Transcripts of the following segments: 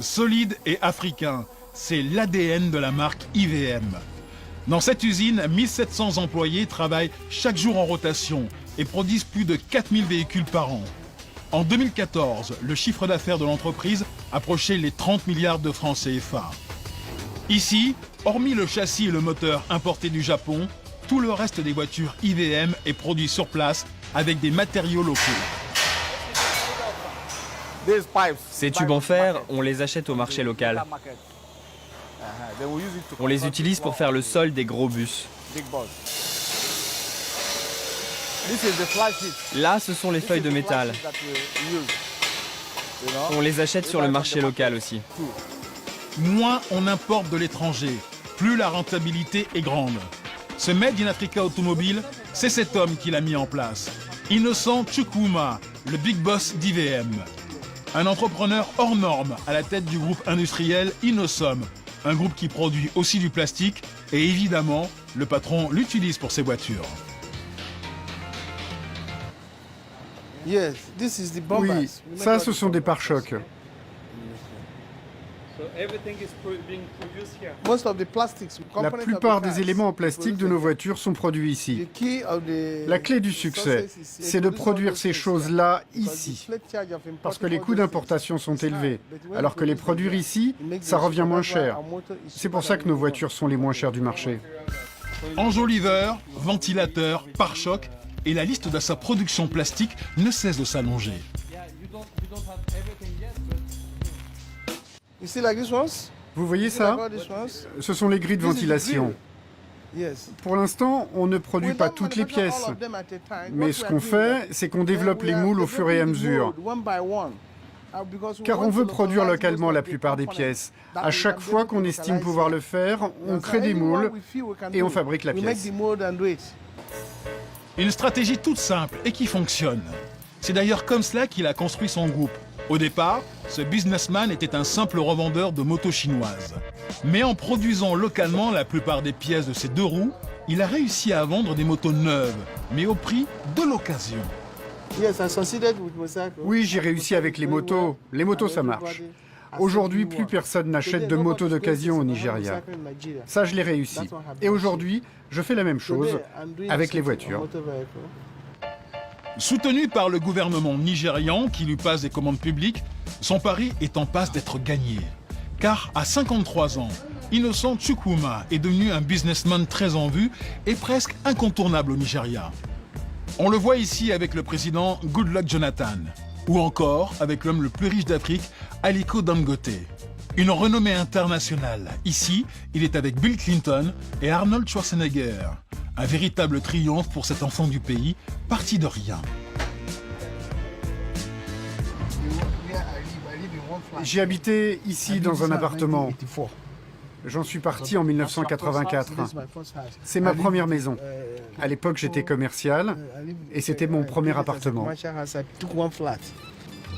Solide et africain, c'est l'ADN de la marque IVM. Dans cette usine, 1700 employés travaillent chaque jour en rotation et produisent plus de 4000 véhicules par an. En 2014, le chiffre d'affaires de l'entreprise approchait les 30 milliards de francs CFA. Ici, hormis le châssis et le moteur importés du Japon, tout le reste des voitures IVM est produit sur place avec des matériaux locaux. Ces tubes en fer, on les achète au marché local. On les utilise pour faire le sol des gros bus. Là, ce sont les feuilles de métal. On les achète sur le marché local aussi. Moins on importe de l'étranger, plus la rentabilité est grande. Ce Made in Africa automobile, c'est cet homme qui l'a mis en place. Innocent Chukwuma, le big boss d'IVM. Un entrepreneur hors norme à la tête du groupe industriel Innosom, un groupe qui produit aussi du plastique et évidemment, le patron l'utilise pour ses voitures. Oui, ça ce sont des pare-chocs. La plupart des éléments en plastique de nos voitures sont produits ici. La clé du succès, c'est de produire ces choses-là ici. Parce que les coûts d'importation sont élevés, alors que les produire ici, ça revient moins cher. C'est pour ça que nos voitures sont les moins chères du marché. Enjoliveur, ventilateur, pare-choc, et la liste de sa production plastique ne cesse de s'allonger. Vous voyez ça? Ce sont les grilles de ventilation. Pour l'instant, on ne produit pas toutes les pièces. Mais ce qu'on fait, c'est qu'on développe les moules au fur et à mesure. Car on veut produire localement la plupart des pièces. À chaque fois qu'on estime pouvoir le faire, on crée des moules et on fabrique la pièce. Une stratégie toute simple et qui fonctionne. C'est d'ailleurs comme cela qu'il a construit son groupe. Au départ, ce businessman était un simple revendeur de motos chinoises. Mais en produisant localement la plupart des pièces de ses deux roues, il a réussi à vendre des motos neuves, mais au prix de l'occasion. Oui, j'ai réussi avec les motos. Les motos, ça marche. Aujourd'hui, plus personne n'achète de motos d'occasion au Nigeria. Ça, je l'ai réussi. Et aujourd'hui, je fais la même chose avec les voitures. Soutenu par le gouvernement nigérian qui lui passe des commandes publiques, son pari est en passe d'être gagné. Car à 53 ans, Innocent Chukwuma est devenu un businessman très en vue et presque incontournable au Nigeria. On le voit ici avec le président Goodluck Jonathan, ou encore avec l'homme le plus riche d'Afrique, Aliko Dangote. Une renommée internationale. Ici, il est avec Bill Clinton et Arnold Schwarzenegger. Un véritable triomphe pour cet enfant du pays, parti de rien. J'ai habité ici dans un appartement. J'en suis parti en 1984. C'est ma première maison. À l'époque, j'étais commercial et c'était mon premier appartement.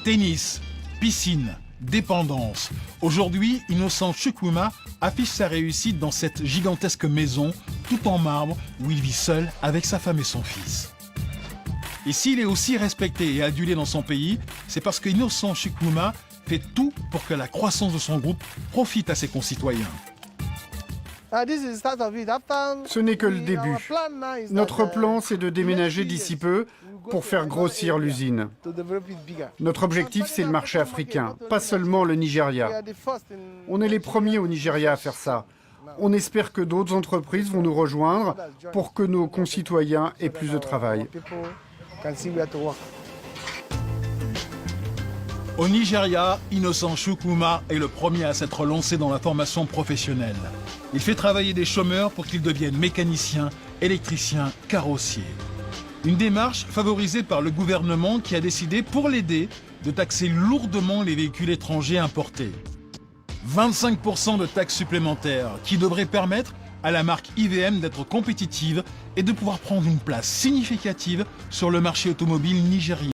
Tennis, piscine, dépendance. Aujourd'hui, Innocent Chukwuma affiche sa réussite dans cette gigantesque maison, tout en marbre, où il vit seul avec sa femme et son fils. Et s'il est aussi respecté et adulé dans son pays, c'est parce que Innocent Chukwuma fait tout pour que la croissance de son groupe profite à ses concitoyens. Ce n'est que le début. Notre plan, c'est de déménager d'ici peu pour faire grossir l'usine. Notre objectif, c'est le marché africain, pas seulement le Nigeria. On est les premiers au Nigeria à faire ça. On espère que d'autres entreprises vont nous rejoindre pour que nos concitoyens aient plus de travail. Au Nigeria, Innocent Chukwuma est le premier à s'être lancé dans la formation professionnelle. Il fait travailler des chômeurs pour qu'ils deviennent mécaniciens, électriciens, carrossiers. Une démarche favorisée par le gouvernement qui a décidé, pour l'aider, de taxer lourdement les véhicules étrangers importés. 25% de taxes supplémentaires qui devraient permettre à la marque IVM d'être compétitive et de pouvoir prendre une place significative sur le marché automobile nigérien.